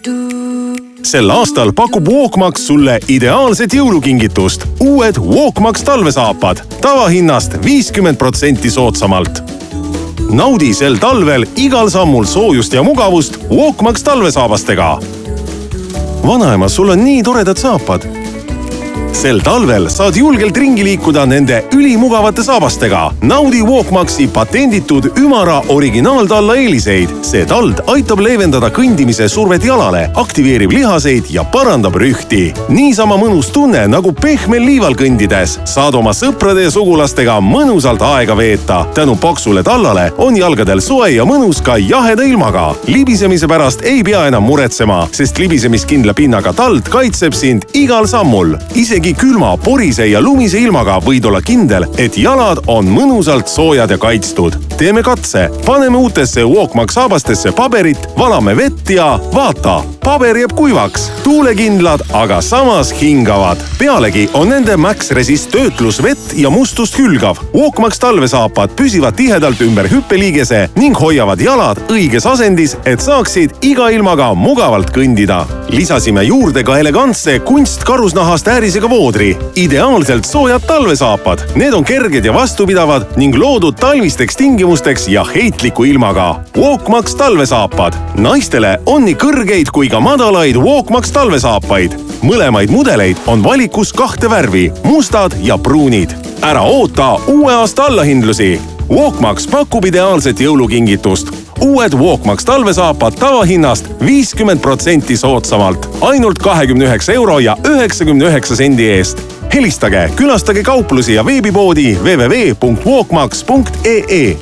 Sel aastal pakub Walkmax sulle ideaalset jõulukingitust. Uued Walkmax talvesaapad tavahinnast 50% soodsamalt. Naudi sel talvel igal sammul soojust ja mugavust Walkmax talvesaabastega. Vanaema, sul on nii toredad saapad. Sel talvel saad julgelt ringi liikuda nende ülimugavate saabastega. Naudi Walkmaxi patenditud ümara originaaltalla eeliseid. See tald aitab leevendada kõndimise survet jalale, aktiveerib lihaseid ja parandab rühti. Niisama mõnus tunne nagu pehmel liival kõndides. Saad oma sõprade ja sugulastega mõnusalt aega veeta. Tänu paksule tallale on jalgadel soe ja mõnus ka jaheda ilmaga. Libisemise pärast ei pea enam muretsema, sest libisemiskindla pinnaga tald kaitseb sind igal sammul. Isegi külma, porise ja lumise ilmaga võid olla kindel, et jalad on mõnusalt soojad ja kaitstud. Teeme katse, paneme uutesse Walkmax saabastesse paberit, valame vett ja vaata, paber jääb kuivaks. Tuulekindlad, aga samas hingavad. Pealegi on nende Max Resist töötlus vett ja mustust hülgav. Walkmax talvesaapad püsivad tihedalt ümber hüppeliigese ning hoiavad jalad õiges asendis, et saaksid iga ilmaga mugavalt kõndida. Lisasime juurde ka elegantse kunstkarusnahast äärisega voodri. Ideaalselt soojad talvesaapad. Need on kerged ja vastupidavad ning loodud talvisteks tingimusteks ja heitliku ilmaga. Walkmax talvesaapad. Naistele on nii kõrgeid kui ka madalaid Walkmax talvesaapaid. Mõlemaid mudeleid on valikus 2 värvi, mustad ja pruunid. Ära oota uue aasta allahindlusi. Walkmax pakub ideaalset jõulukingitust. Uued Walkmax talvesaapad tavahinnast 50% soodsamalt. Ainult 29,99 € eest. Helistage, külastage kauplusi ja veebipoodi www.walkmax.ee.